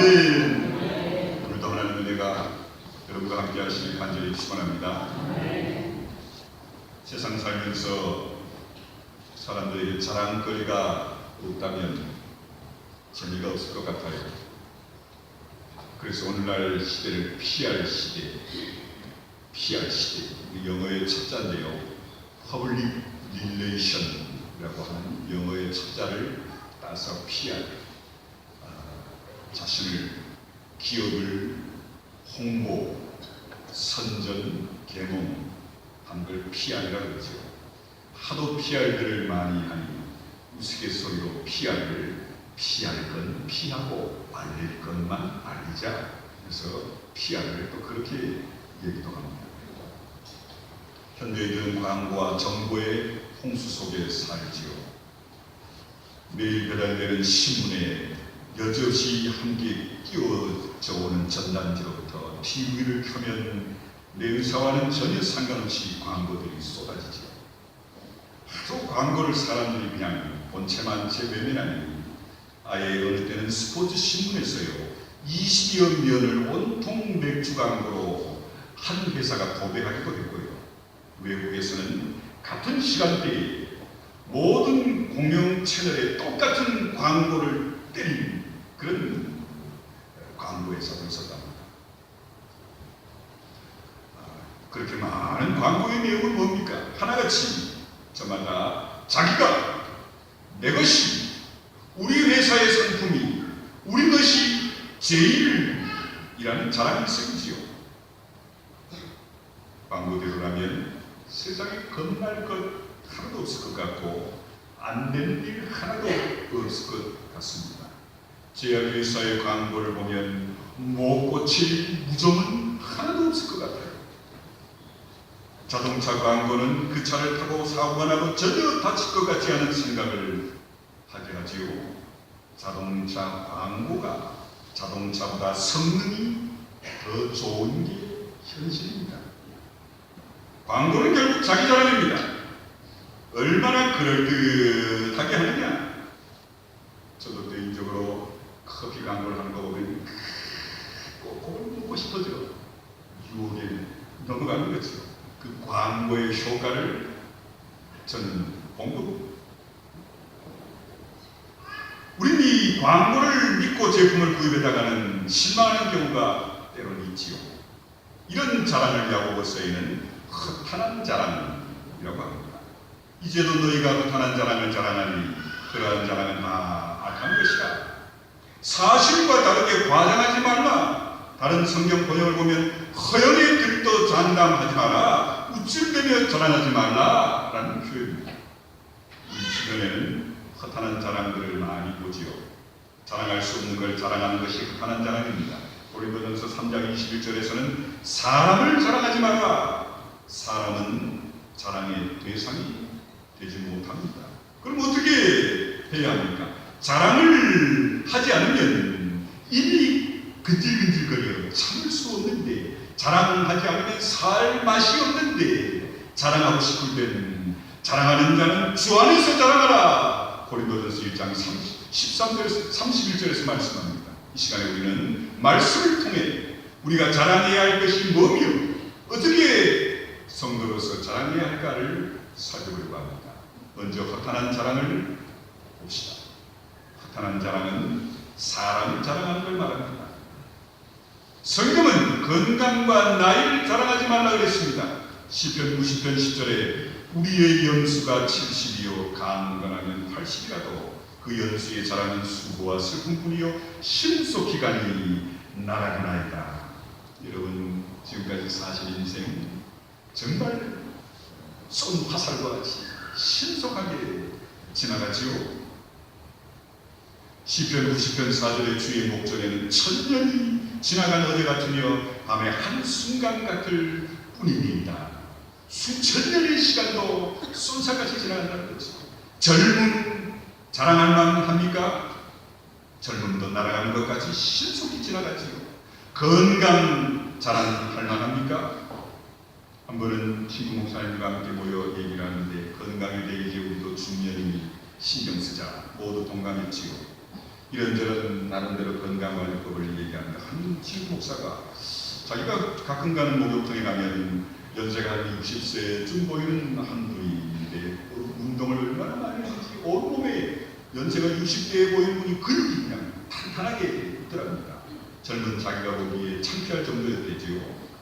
아멘. 오늘도 하나님의 은혜가 여러분과 함께 하시길 간절히 축원합니다. 세상 살면서 사람들에게 자랑거리가 없다면 재미가 없을 것 같아요. 그래서 오늘날 시대를 PR 시대, 영어의 첫자인데요. Public Relation이라고 하는 영어의 첫자를 따서 PR, 자신을, 기업을 홍보, 선전, 계몽 한 걸 PR이라고 그러죠. 하도 PR들을 많이 하니 우스갯소리로 PR을 피할 건 피하고 알릴 것만 알리자. 그래서 PR을 또 그렇게 얘기도 합니다. 현대인들은 광고와 정보의 홍수 속에 살지요. 매일 배달되는 신문에 여지없이 함께 끼워져 오는 전단지로부터 TV를 켜면 내 의사와는 전혀 상관없이 광고들이 쏟아지죠. 하도 광고를 사람들이 그냥 본체만 외면하니 아예 어느 때는 스포츠 신문에서요 20여 면을 온통 맥주 광고로 한 회사가 도배하기도 했고요. 외국에서는 같은 시간대에 모든 공영 채널에 똑같은 광고를 때린 그런 광고회사도 있었답니다. 그렇게 많은 광고의 내용은 뭡니까? 하나같이 저마다 자기가 내 것이, 우리 회사의 상품이 우리 것이 제일이라는 자랑이 있어지요. 광고대로라면 세상에 겁날 것 하나도 없을 것 같고 안 되는 일 하나도 없을 것 같습니다. 제약회사의 광고를 보면 못 고칠 무좀은 하나도 없을 것 같아요. 자동차 광고는 그 차를 타고 사고가 나도 전혀 다칠 것 같지 않은 생각을 하게 하지요. 자동차 광고가 자동차보다 성능이 더 좋은 게 현실입니다. 광고는 결국 자기 자랑입니다. 얼마나 그럴듯하게 하느냐. 저도 개인적으로 커피 광고를 하는 거 보면 꼭 먹고 싶어져. 유혹에 넘어가는 거죠. 그 광고의 효과를 저는 본 거고. 우리는 이 광고를 믿고 제품을 구입해다가는 실망하는 경우가 때로는 있지요. 이런 자랑을 야고보서에는 허탄한 자랑이라고 합니다. 이제도 너희가 허탄한 자랑을 자랑하니 그러한 자랑은 다 악한 것이라. 사실과 다르게 과장하지 말라. 다른 성경 번역을 보면 허연에 들떠 장담하지 마라. 우쭐대며 자랑하지 말라 라는 표현입니다. 우리 주변에는 허탄한 자랑들을 많이 보지요. 자랑할 수 없는 걸 자랑하는 것이 허탄한 자랑입니다. 고린도전서 3장 21절에서는 사람을 자랑하지 마라. 사람은 자랑의 대상이 되지 못합니다. 그럼 어떻게 해야 합니까? 자랑을 하지 않으면 입이 근질근질거려 참을 수 없는데, 자랑을 하지 않으면 살 맛이 없는데, 자랑하고 싶을 때는 자랑하는 자는 주 안에서 자랑하라. 고린도전서 1장 31절에서 말씀합니다. 이 시간에 우리는 말씀을 통해 우리가 자랑해야 할 것이 뭐며 어떻게 성도로서 자랑해야 할까를 살펴보려고 합니다. 먼저 허탄한 자랑을 봅시다. 허탄한 자랑은 사람을 자랑하는 걸 말합니다. 성경은 건강과 나이를 자랑하지 말라 그랬습니다. 시편 90편 10절에 우리의 연수가 70이요 강건하면 80이라도 그 연수의 자랑은 수고와 슬픔뿐이요 신속 기간이 나가나이다. 여러분 지금까지 사신 인생 정말 쏜 화살과 같이 신속하게 지나가지요. 시편 90편 4절의 주의 목전에는 천년이 지나간 어제 같으며 밤의 한순간 같을 뿐입니다. 수천 년의 시간도 쏜살같이 지나간다는 거죠. 젊음 자랑할 만큼 합니까? 젊음도 날아가는 것까지 신속히 지나가지요. 건강 자랑할 만합니까? 한 번은 친구 목사님과 함께 모여 얘기를 하는데 건강에 대해 이제 우리도 중년이니 신경 쓰자 모두 동감했지요. 이런저런 나름대로 건강관리법을 얘기하는데 한 지금 목사가 자기가 가끔 가는 목욕탕에 가면 연세가 한 60세쯤 보이는 한 분인데 운동을 얼마나 많이 하는지 온몸에 연세가 60대에 보이는 분이 근육이 그냥 탄탄하게 있더랍니다. 젊은 자기가 보기에 창피할 정도였대지요.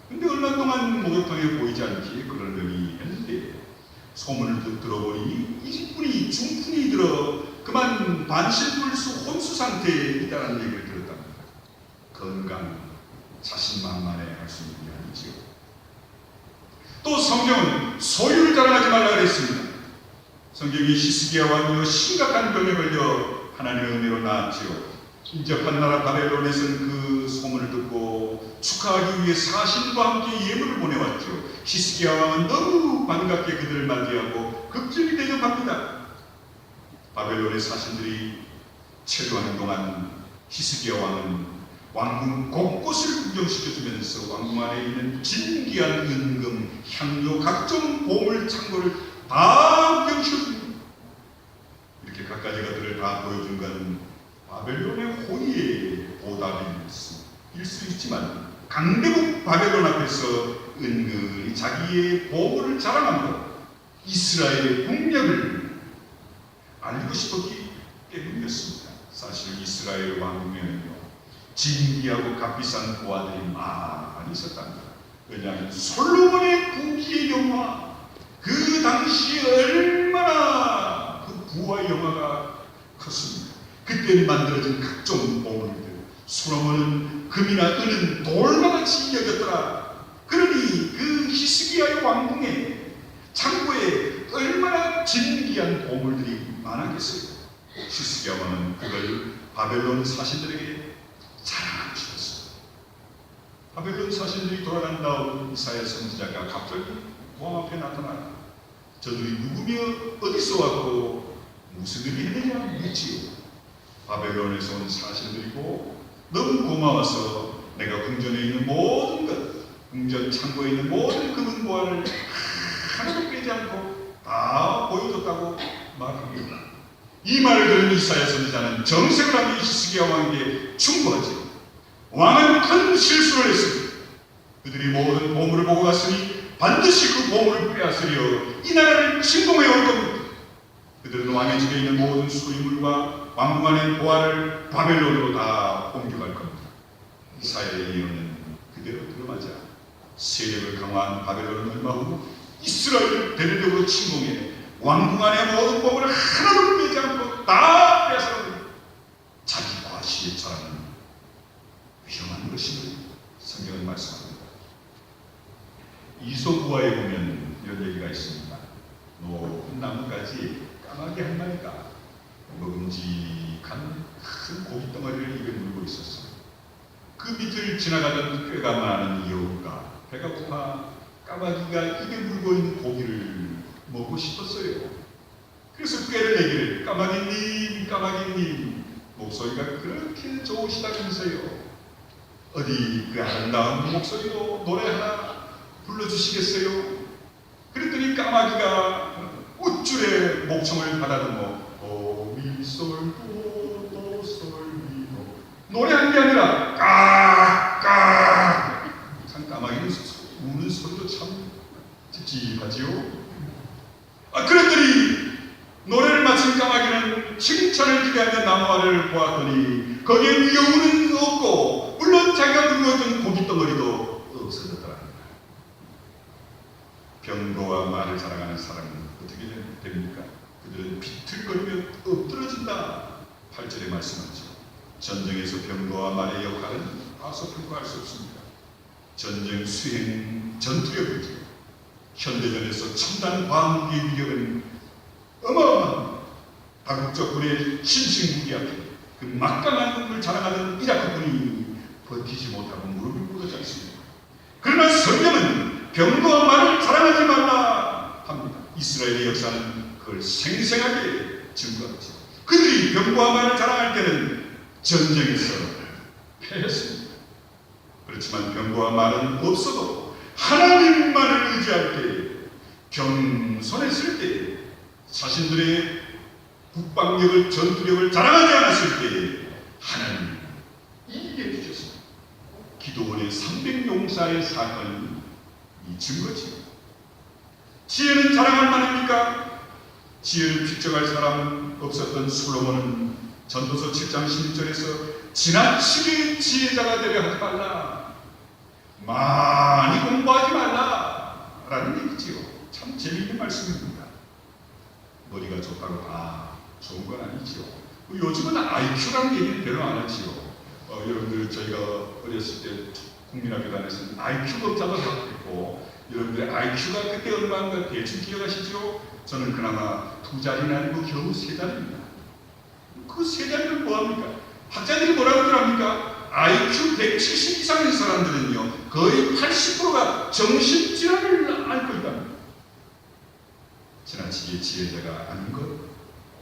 근데 얼마 동안 목욕탕에 보이지 않기 그러려니 했는데 소문을 들어보니 이분이 중풍이 들어 그만 반신불수 혼수 상태에 있다는 얘기를 들었답니다. 건강, 자신만만해 할 수 있는 게 아니지요. 또 성경은 소유를 자랑하지 말라 그랬습니다. 성경이 히스기야 왕이 심각한 병에 걸려 하나님의 은혜로 나았지요. 인접한 나라 바벨론에서는 그 소문을 듣고 축하하기 위해 사신과 함께 예물을 보내왔죠. 히스기야 왕은 너무 반갑게 그들을 맞이하고 극진히 대접합니다. 바벨론의 사신들이 체류하는 동안 히스기야 왕은 왕궁 곳곳을 구경시켜주면서 왕궁 안에 있는 진귀한 은금, 향료, 각종 보물 창고를 다 구경시켜줍니다. 이렇게 갖가지 것들을 다 보여준 건 바벨론의 호의의 보답일 수 있지만 강대국 바벨론 앞에서 은근히 자기의 보물을 자랑함으로 이스라엘의 국력을 알리고 싶었기 때문이었습니다. 사실 이스라엘 왕궁에는요 진귀하고 값비싼 보화들이 많이 있었답니다. 왜냐하면 솔로몬의 부귀의 영화, 그 당시에 얼마나 그 부와 영화가 컸습니다. 그때 만들어진 각종 보물들, 솔로몬은 금이나 은은 돌과같이 여겼더라. 그러니 그 히스기야의 왕궁에 창고에 얼마나 진귀한 보물들이 많았겠어요. 히스기야 왕은 그걸 바벨론 사신들에게 자랑하고 싶었어요. 바벨론 사신들이 돌아간 다음 이사야 선지자가 갑자기 왕 앞에 나타나 저들이 누구며 어디서 왔고 무슨 일이 했느냐 묻지요. 바벨론에서 온 사신들이고 너무 고마워서 내가 궁전에 있는 모든 것, 궁전 창고에 있는 모든 금은 보화를 하나도 빼지 않고 다 보여줬다고 말합니다. 이 말을 들은 이사야 선지자는 정색을 하며 히스기야 왕에게 충고하지. 왕은 큰 실수를 했습니다. 그들이 모든 보물을 보고 갔으니 반드시 그 보물을 빼앗으려 이 나라를 침공해 올 겁니다. 그들은 왕의 집에 있는 모든 소유물과 왕궁 안의 보화를 바벨론으로 다 옮겨갈 겁니다. 이사야의 예언은 그대로 들어맞아 세력을 강화한 바벨론은 얼마 후 이스라엘을 대대적으로 침공해 왕궁 안의 모든 보물을 하나도 빼지 않고 다 빼앗아갑니다. 자기 과시에 처하는 위험한 것임을 성경은 말씀합니다. 이솝우화에 보면 이런 얘기가 있습니다. 높은 나무까지 까마귀 한 마리가 먹음직한 큰 고깃덩어리를 입에 물고 있었어요. 그 밑을 지나가던 꾀가 많은 여우가 배가 고파 까마귀가 입에 물고 있는 고기를 먹고 싶었어요. 그래서 꾀를 내기를 까마귀님 까마귀님 목소리가 그렇게 좋으시다면서요. 어디 그 아름다운 목소리로 노래 하나 불러주시겠어요? 그랬더니 까마귀가 우쭐에 목청을 가다듬어 도미솔도도솔미도 노래하는 게 아니라 까까 참 까마귀는 우는 소리도 참 찝찝하지요. 그랬더니 노래를 마친 까마귀는 칭찬을 기대하며 나무 아래를 보았더니 거기에 여우는 없고 물론 자기가 들고 있던 고깃덩어리도 없어졌더라. 병거와 말을 자랑하는 사람은 어떻게 됩니까? 그들은 비틀거리며 엎드러진다. 8절에 말씀하죠. 전쟁에서 병거와 말의 역할은 다소 평가할 수 없습니다. 전쟁 수행 전투력이죠. 현대전에서 첨단 과학무기의 위력은 어마어마한 다국적군의 신식무기 앞에 그 막강한 능력을 자랑하는 이라크군이 버티지 못하고 무릎을 꿇었지 않습니까? 그러나 성경은 병거와 말을 자랑하지 말라 합니다. 이스라엘의 역사는 그걸 생생하게 증거하죠. 그들이 병거와 말을 자랑할 때는 전쟁에서 패했습니다. 그렇지만 병거와 말은 없어도 하나님만을 의지할 때, 겸손했을 때, 자신들의 국방력을, 전투력을 자랑하지 않았을 때 하나님 이기게 주셨습니다. 기도원의 300용사의 사건이 이 증거지요. 지혜는 자랑할 만합니까? 지혜를 필정할 사람 없었던 솔로몬은 전도서 7장 16절에서 지나치게 지혜자가 되려 하지 말라, 많이 공부하지 말라 라는 얘기지요. 참 재미있는 말씀입니다. 머리가 좋다고 좋은 건 아니지요. 요즘은 IQ라는 얘기는 별로 안 하지요. 여러분들 저희가 어렸을 때 국민학교단에서는 IQ 검사가 있고, 여러분들의 IQ가 그때 얼마인가 대충 기억하시죠? 저는 그나마 2자리는 아니고 겨우 3자리입니다. 그 3자리는 뭐합니까? 학자들이 뭐라고 그럽니까? IQ 170 이상의 사람들은요 거의 80%가 정신질환을 앓고 있답니다. 지나치게 지혜자가 아닌 것,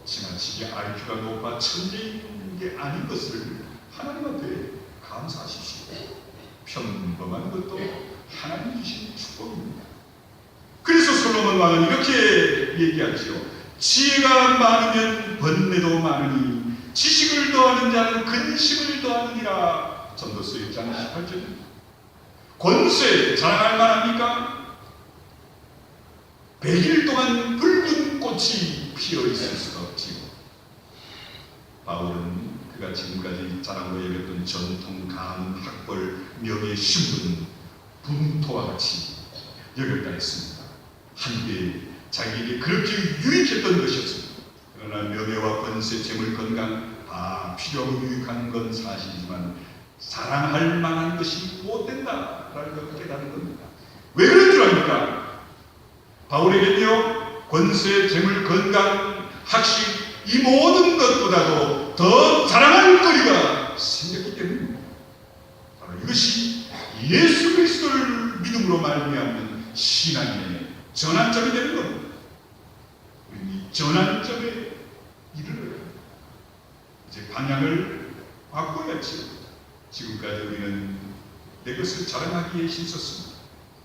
지나치게 IQ가 높아 천재인 게 아닌 것을 하나님한테 감사하십시오. 평범한 것도 하나님 주신 축복입니다. 그래서 솔로몬 왕은 이렇게 얘기하지요. 지혜가 많으면 번뇌도 많으니 지식을 더하는 자는 근심을 더하느니라. 전도서 1장 18절입니다. 권세 자랑할 만합니까? 100일 동안 붉은 꽃이 피어 있을 수가 없지요. 바울은 그가 지금까지 자랑으로 여겼던 전통, 가문, 학벌, 명예, 신분, 분토와 같이 여겼다 했습니다. 한때 자기에게 그렇게 유익했던 것이었습니다. 그러나 명예와 권세, 재물, 건강 다 필요하고 유익한 건 사실이지만 자랑할 만한 것이 못 된다라는 것을 깨달은 겁니다. 왜 그런 줄 압니까? 바울에게는요 권세, 재물, 건강, 학식 이 모든 것보다도 더 자랑할 거리가 생겼기 때문입니다. 바로 이것이 예수 그리스도를 믿음으로 말미암는 신앙의 전환점이 되는 겁니다. 우리는 이 전환점에 이르러야 이제 방향을 바꿔야지요. 지금까지 우리는 내 것을 자랑하기에 힘썼습니다.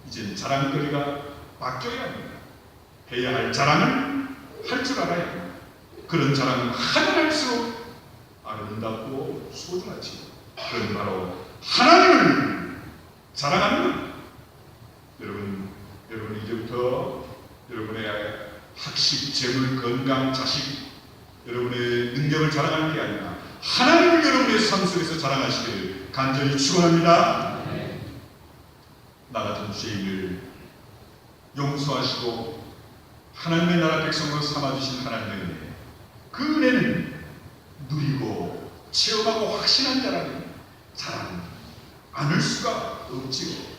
이제는 자랑거리가 바뀌어야 합니다. 해야 할 자랑을 할 줄 알아야 합니다. 그런 자랑은 하면 할수록 아름답고 소중하지. 그건 바로 하나님을 자랑하는 겁니다. 여러분 이제부터 여러분의 학식, 재물, 건강, 자식, 여러분의 능력을 자랑하는 게 아니라 하나님을 여러분의 삶 속에서 자랑하시기를 간절히 축원합니다. 나 같은 죄인을 용서하시고 하나님의 나라 백성으로 삼아주신 하나님의 은혜, 그 은혜는 누리고 체험하고 확신한 자라니 자랑 않을 수가 없지요.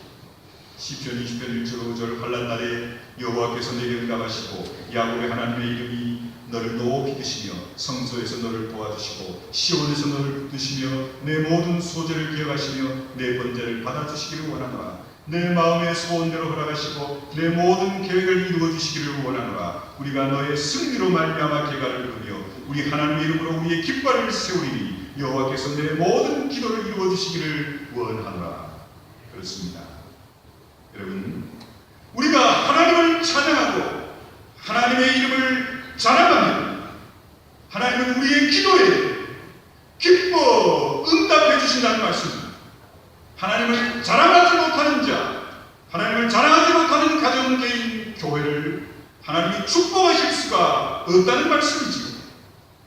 시편 20편 1절 5절 환난 날에 여호와께서 내게 응답하시고 야곱의 하나님의 이름이 너를 높이 드시며 성소에서 너를 도와주시고 시온에서 너를 붙드시며 내 모든 소재를 기억하시며 내 번제를 받아주시기를 원하노라. 내 마음의 소원대로 허락하시고 내 모든 계획을 이루어주시기를 원하노라. 우리가 너의 승리로 말미암아 개가를 이루며 우리 하나님의 이름으로 우리의 깃발을 세우리니 여호와께서 내 모든 기도를 이루어주시기를 원하노라. 그렇습니다. 여러분, 우리가 하나님을 찬양하고 하나님의 이름을 자랑하면 하나님은 우리의 기도에 기뻐 응답해 주신다는 말씀입니다. 하나님을 자랑하지 못하는 자, 하나님을 자랑하지 못하는 가정, 개인, 교회를 하나님이 축복하실 수가 없다는 말씀이지요.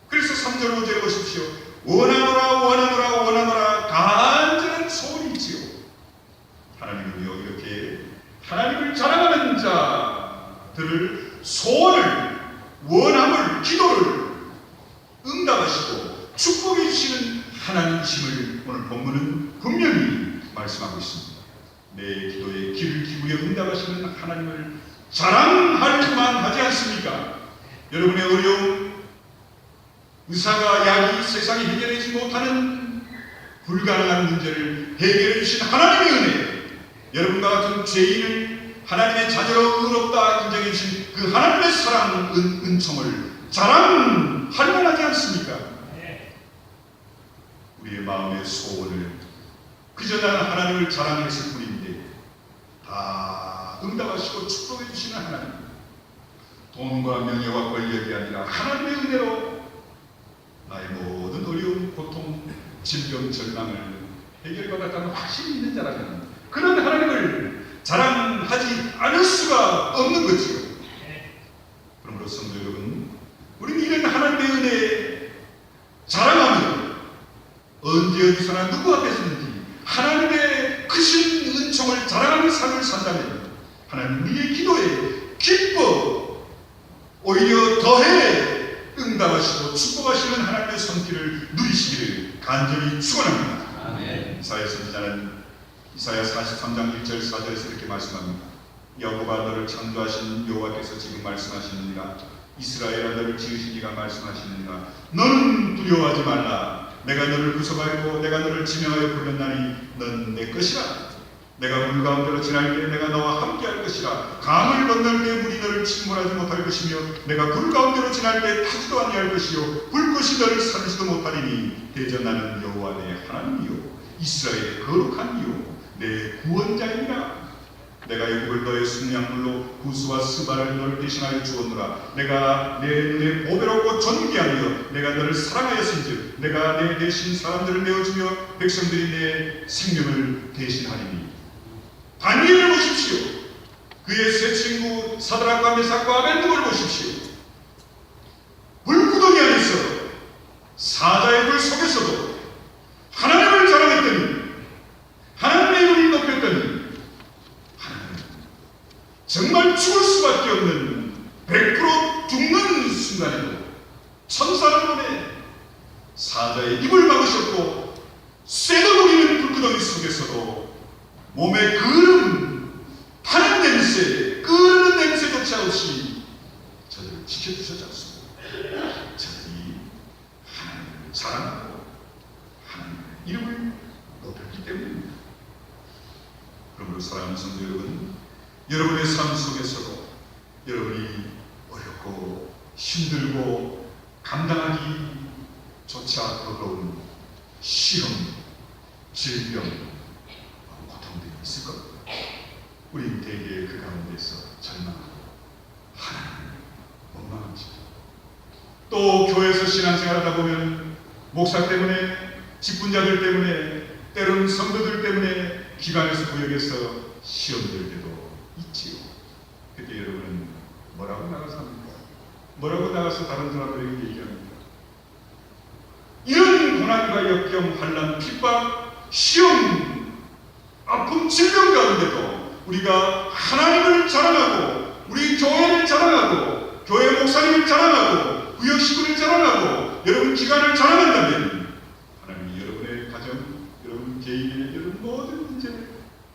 그래서 3절 5절에 보십시오. 원하노라 원하노라 원하노라 간절한 소원이 있지요. 하나님은요 이렇게 하나님을 자랑하는 자들을 소원을, 원함을, 기도를 응답하시고 축복해 주시는 하나님이심을 오늘 본문은 분명히 말씀하고 있습니다. 내 기도에 귀를 기울여 응답하시는 하나님을 자랑할 그만 하지 않습니까? 여러분의 어려움, 의사가 약이 세상에 해결하지 못하는 불가능한 문제를 해결해 주신 하나님의 은혜, 여러분과 같은 죄인을 하나님의 자녀로 의롭다 인정해 주신 그 하나님의 사랑, 은총을 자랑할 만하지 않습니까? 우리의 마음의 소원을 그저 나는 하나님을 자랑했을 뿐인데 다 응답하시고 축복해 주시는 하나님, 돈과 명예와 권력이 아니라 하나님의 은혜로 나의 모든 어려움, 고통, 질병 절망을 해결받았다는 확신이 있는 자라면 그런 하나님을 자랑하지 않을 수가 없는 거지요. 그러므로 성도 여러분, 우리는 이런 하나님의 은혜에 자랑하며 언제 어디서나 누구 앞에서든지 하나님의 크신 은총을 자랑하는 삶을 산다면 하나님 우리의 기도에 기뻐 오히려 더해 응답하시고 축복하시는 하나님의 손길을 누리시기를 간절히 축원합니다. 이사야 선지자는 이사야 43장 1절 4절에서 이렇게 말씀합니다. 여호와가 너를 창조하신 여호와께서 지금 말씀하시느니라. 이스라엘아 너를 지으신 이가 말씀하시느니라. 너는 두려워하지 말라. 내가 너를 구속하였고 내가 너를 지명하여 불렀나니 넌 내 것이라. 내가 물 가운데로 지날 때 내가 너와 함께 할 것이라. 강을 건널 때 물이 너를 침몰하지 못할 것이며 내가 불 가운데로 지날 때 타지도 아니할 것이요 불꽃이 너를 살리지도 못하리니 대저 나는 여호와 내 하나님이요 이스라엘의 거룩한 이요 내 구원자이니라. 내가 애굽을 너의 숙량물로 구스와 스바를 너를 대신하여 주었노라. 내가 내 눈에 보배롭고 존귀하며 내가 너를 사랑하였은즉 내가 내 대신 사람들을 내어주며 백성들이 내 생명을 대신하리니. 다니엘을 보십시오. 그의 세 친구 사드락과 메삭과 아벤느고를 보십시오. 불구덩이 안에서 사자의 불 속에서도 하나님을 자랑했더니 하나님의 이름을 높였더니 정말 죽을 수밖에 없는 100% 죽는 순간에도 천사를 보내 사자의 입을 막으셨고 쇠도 보이는 불구덩이 속에서도 몸에 그름 타는 냄새, 끓는 냄새조차 없이 저들을 지켜주셨지 않습니까? 저들이 하나님을 사랑하고 하나님의 이름을 높였기 때문입니다. 그러므로 사랑하는 성도 여러분, 여러분의 삶 속에서도 여러분이 어렵고 힘들고 감당하기조차 버거운 시험, 질병, 고통들이 있을 겁니다. 우린 대개 그 가운데서 절망하고 하나님을 원망하지. 또 교회에서 신앙생활하다 보면 목사 때문에, 직분자들 때문에, 때로는 성도들 때문에 기관에서 구역에서 시험 들 때도 있지요. 그때 여러분은 뭐라고 나가서 합니까? 뭐라고 나가서 다른 사람들에게 얘기합니까? 이런 고난과 역경, 환난, 핍박, 시험, 아픔, 질병 가운데도 우리가 하나님을 자랑하고 우리 교회를 자랑하고 교회 목사님을 자랑하고 구역 식구를 자랑하고 여러분 기관을 자랑한다면 하나님이 여러분의 가정, 여러분 개인의 여러분 모든 문제를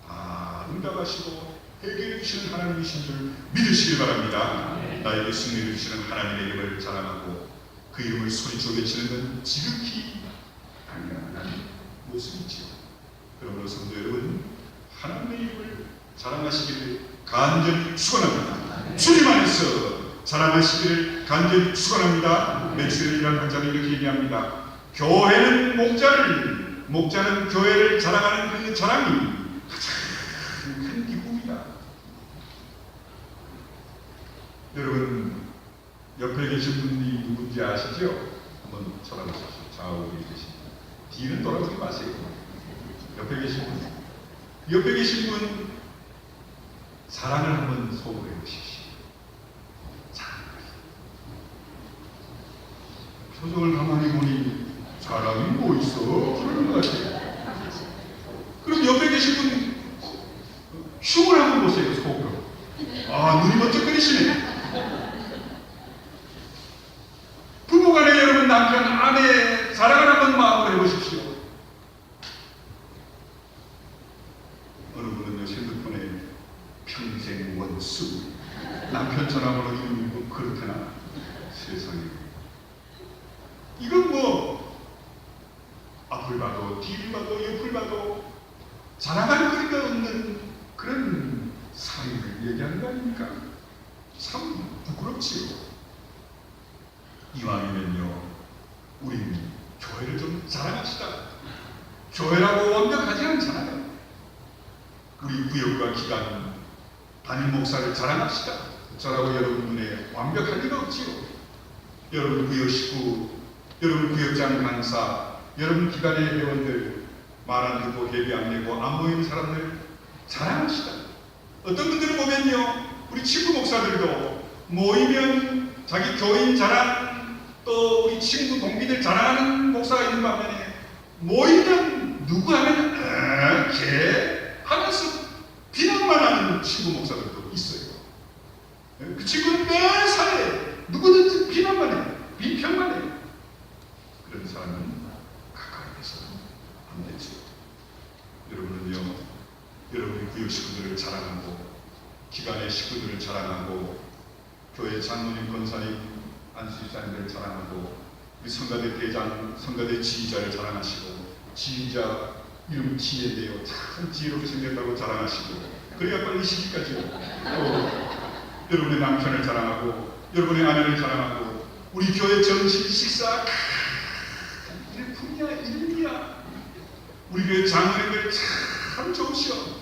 다 응답하시고 해결해 주시는 하나님이신 줄 믿으시길 바랍니다. 나에게 승리를 주시는 하나님의 이름을 자랑하고 그 이름을 소리쳐 외치는 건 지극히 당연한 모습이지요. 그러므로 성도 여러분, 하나님의 이름을 자랑하시기를 간절히 축원합니다. 주님 안에서 자랑하시기를 간절히 축원합니다. 매출이라는 한자는 이렇게 얘기합니다. 교회는 목자는 교회를 자랑하는 그 자랑이 가장 큰 기쁨이다. 여러분 옆에 계신 분이 누군지 아시죠? 한번 쳐다보십시오. 좌우에 계신 분. 뒤는 돌아보지 마세요. 옆에 계신 분 사랑을 한번 소개해 보십시오. 표정을 가만히 보니 사랑이 뭐 있어? 그런 것 같아요. 그럼 옆에 계신 분 흉을 한번 보세요. 속으로. 아, 눈이 번쩍거리시네. 부부간에 여러분 남편, 아내 사랑을 한번 마음으로 해보십시오. 어느 분은요 핸드폰에 평생 원수 남편 전화번호 이름이 뭐 그렇구나. 세상에 이건 뭐 앞을 봐도 뒤를 봐도 옆을 봐도 자랑할 거리가 없는 그런 삶을 얘기하는 거 아닙니까? 참 부끄럽지요. 이왕이면요 우린 교회를 좀 자랑합시다. 교회라고 완벽하지 않잖아요. 우리 구역과 기관 담임 목사를 자랑합시다. 저라고 여러분 눈에 완벽할 리가 없지요. 여러분 구역 식구, 여러분 구역장 강사, 여러분 기관의 회원들 말 안 듣고 예배 안 내고 안 모이는 사람들 자랑합시다. 어떤 분들은 보면요, 우리 친구 목사들도 모이면 자기 교인 자랑, 또 우리 친구 동기들 자랑하는 목사가 있는 반면에 모이면 누구 하면 걔 하면서 비난만 하는 친구 목사들도 있어요. 그 친구는 매사에 누구든지 비난만 해, 비평만 해. 그런 사람은 가까이 해서는 안 되죠. 여러분은요, 여러분의 구역 식구들을 자랑하고, 기관의 식구들을 자랑하고, 교회 장로님, 권사님, 안수집사님들을 자랑하고, 우리 성가대 대장, 성가대 지휘자를 자랑하시고, 지휘자 이름 지혜인데요, 참 지혜롭게 생겼다고 자랑하시고, 그래야 빨리 시집까지요. 또 여러분의 남편을 자랑하고, 여러분의 아내를 자랑하고, 우리 교회 정식 식사 일품이야, 일이야. 우리 교회 장로님들 참 좋으시오.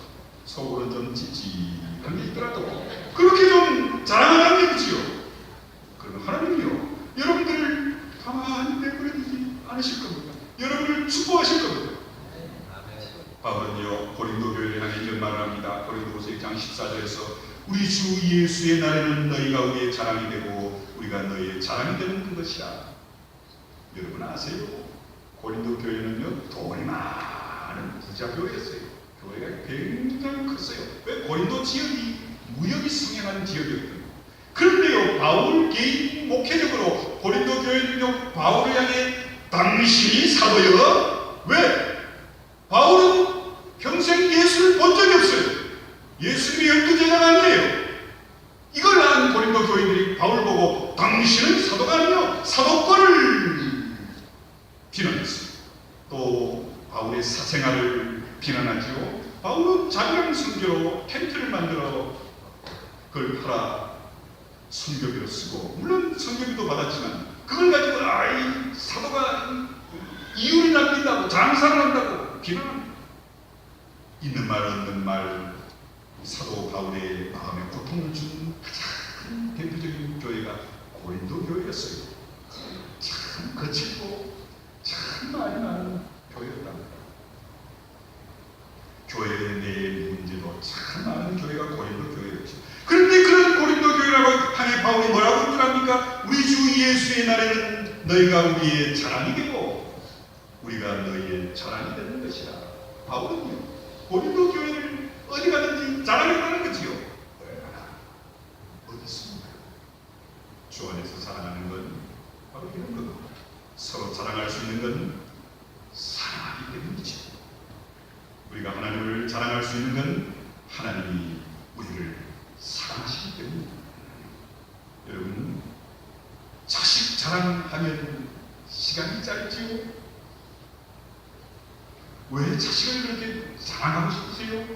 속으로는 좀 찝찝한 게 있더라도 그렇게 좀 자랑하는 게 그지요. 그러면 하나님이요, 여러분들을 가만히 내버려두지 않으실 겁니다. 여러분을 축복하실 겁니다. 바울은요, 고린도 교회를 향해 이런 말을 합니다. 고린도후서 1장 14절에서 우리 주 예수의 날에는 너희가 우리의 자랑이 되고 우리가 너희의 자랑이 되는 것이라. 여러분 아세요? 고린도 교회는요, 돈이 많은 부자 교회였어요. 교회가 굉장히 컸어요. 왜? 고린도 지역이 무역이 성행하는 지역이었거든요. 그런데요, 바울 개인 목회적으로 고린도 교회는요, 바울을 향해 당신이 사도여? 왜? 바울은 평생 예수를 본 적이 없어요. 예수님이 12제자가 아니에요. 이걸 안 고린도 교인들이 바울 보고 당신은 사도가 아니요, 사도권을 비난했어요. 또 바울의 사생활을 비난하지요. 바울은 자기랑 선교로 텐트를 만들어 그걸 팔아 선교비로 쓰고, 물론 선교비도 받았지만 그걸 가지고 아이 사도가 이윤을 남긴다고, 장사를 한다고 비난합니다. 있는 말 없는 말, 사도 바울의 마음에 고통을 준 가장 대표적인 교회가 고린도 교회였어요. 참 거칠고 참 말이 많은 교회였답니다. 교회의 내 문제도 참 많은 교회가 고린도 교회였죠. 그런데 그런 고린도 교회라고 향해 바울이 뭐라고 표현합니까? 우리 주 예수의 날에는 너희가 우리의 자랑이 되고 우리가 너희의 자랑이 되는 것이라. 바울은요, 고린도 교회를 어디 가든지 자랑했다는 거지요. 얼마나 어딨습니까? 주 안에서 자랑하는 건 바로 이런 겁니다. 서로 자랑할 수 있는 건 사랑하기 때문이죠. 우리가 하나님을 자랑할 수 있는 건 하나님이 우리를 사랑하시기 때문입니다. 여러분, 자식 자랑하면 시간이 짧지요? 왜 자식을 그렇게 사랑하고 싶으세요?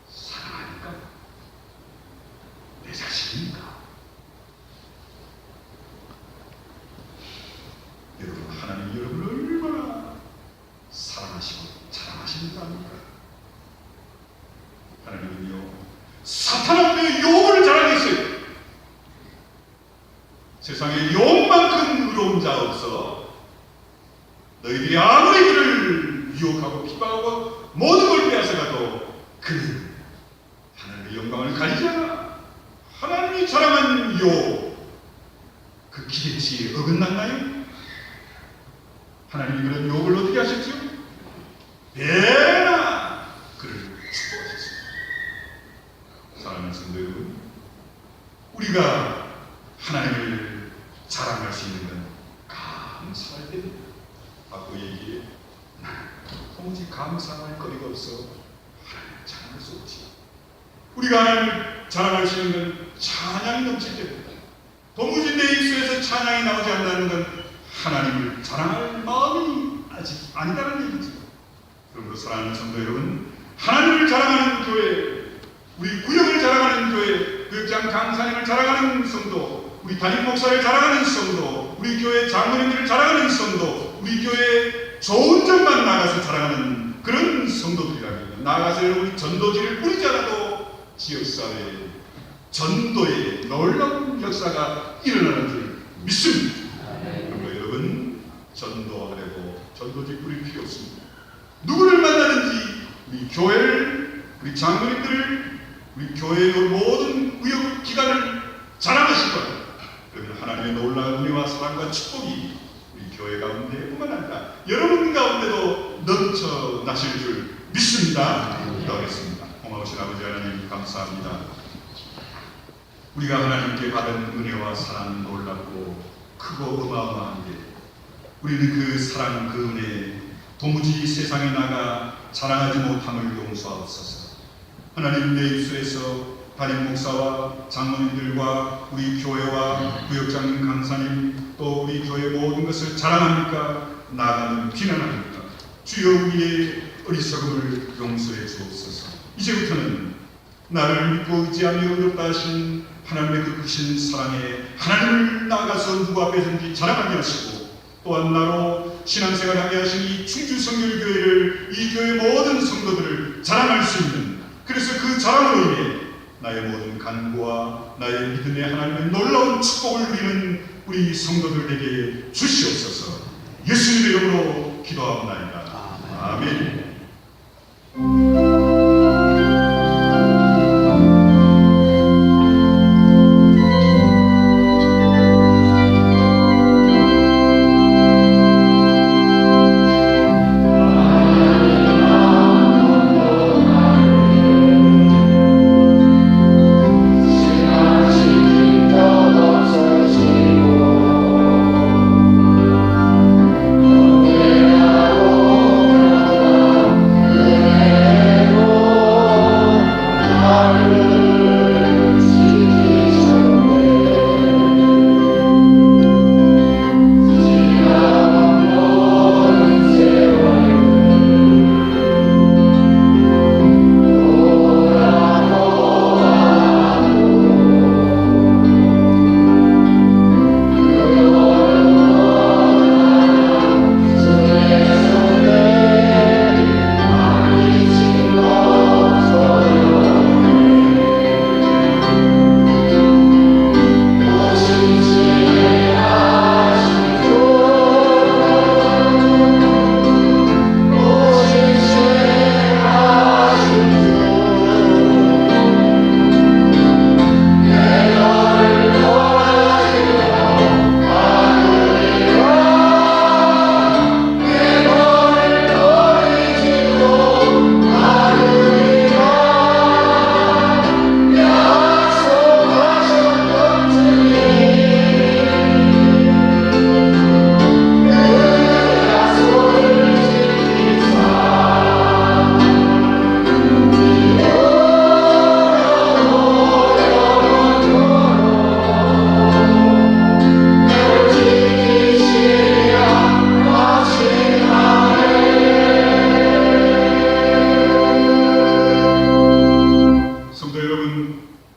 사랑하니까. 내 자식이니까. 여러분, 하나님이 여러분을 얼마나 사랑하시고 자랑하십니까? 하나님은요, 사탄 앞에 욥을 자랑했어요. 세상에 욥만큼 의로운 자 없어. 너희들이 아무리 그를 유혹하고 핍박하고 모든 걸 빼앗아가도 그는 하나님의 영광을 가리지 않아. 하나님이 자랑한 욥, 그 기대치에 어긋났나요? 하나님이 그런 욥을 어떻게 하셨죠? 배나 그를 축복하셨습니다. 사랑하는 성도 여러분, 우리가 하나님을 자랑할 수 있는 건 감사할 때입니다. 아까 얘기해, 도무지 감사할 거리가 없어 하나님을 자랑할 수 없지. 우리가 하나님을 자랑할 수 있는 건 찬양이 넘칠 때입니다. 도무지 내 입술에서 찬양이 나오지 않는다는 건 하나님을 자랑할 마음이 아직 아니다는 얘기죠. 그러므로 사랑하는 성도 여러분, 하나님을 자랑하는 교회, 우리 구역을 자랑하는 교회, 교육장 강사님을 자랑하는 성도, 우리 담임 목사를 자랑하는 성도, 우리 교회 장로님들을 자랑하는 성도, 우리 교회 좋은 점만 나가서 자랑하는 그런 성도들이라면, 나가서 여러분이 전도지를 뿌리지 않아도 지역사회에 전도의 놀라운 역사가 일어나는 줄 믿습니다. 그러므로 여러분, 전도하려고 전도지 뿌릴 필요 없습니다. 누구를 만나든지 우리 교회를, 우리 장로님들을, 우리 교회의 모든 의욕 기관을 자랑하실 거예요. 그러면 하나님의 놀라운 은혜와 사랑과 축복이 우리 교회 가운데뿐만 아니라 여러분 가운데도 넘쳐 나실 줄 믿습니다. 기도하겠습니다. 고마우신 아버지 하나님 감사합니다. 우리가 하나님께 받은 은혜와 사랑 놀랍고 크고 어마어마한데 우리는 그 사랑 그 은혜 도무지 세상에 나가 자랑하지 못함을 용서하옵소서. 하나님 내 입술에서 담임 목사와 장로님들과 우리 교회와 구역장님 강사님 또 우리 교회 모든 것을 자랑합니까? 나아가는 비난합니까? 주여 우리의 어리석음을 용서해 주옵소서. 이제부터는 나를 믿고 의지하며 의롭다 하신 하나님의 그 크신 사랑에 하나님을 나아가서 누구 앞에든지 자랑하게 하시고 또한 나로 신앙생활하게 하신 이 충주성결교회를 이 교회 모든 성도들을 자랑할 수 있는 그래서 그 자랑으로 인해 나의 모든 간구와 나의 믿음의 하나님의 놀라운 축복을 누리는 우리 성도들에게 주시옵소서. 예수님의 이름으로 기도하옵나이다. 아멘.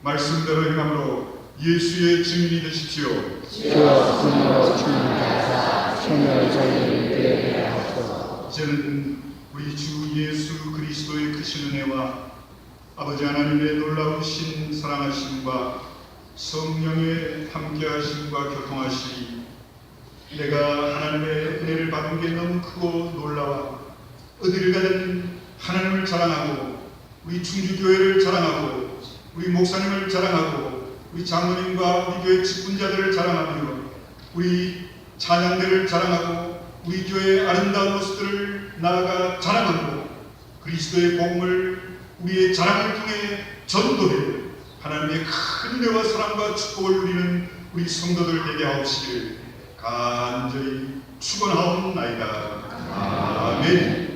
말씀대로 행함으로 예수의 증인이 되십시오. 주여 주님으로 충만하사 생명의 전리를 누리게 하옵소서. 이제는 우리 주 예수 그리스도의 크신 은혜와 아버지 하나님의 놀라우신 사랑하심과 성령의 함께하심과 교통하심이 내가 하나님의 은혜를 받은 게 너무 크고 놀라워 어디를 가든 하나님을 자랑하고 우리 충주교회를 자랑하고 우리 목사님을 자랑하고 우리 장로님과 우리 교회 직분자들을 자랑하며 우리 찬양대를 자랑하고 우리 교회의 아름다운 모습들을 나아가 자랑하고 그리스도의 복음을 우리의 자랑을 통해 전도해 하나님의 큰 은혜와 사랑과 축복을 누리는 우리 성도들 되게 하옵시길 간절히 축원하옵나이다. 아멘.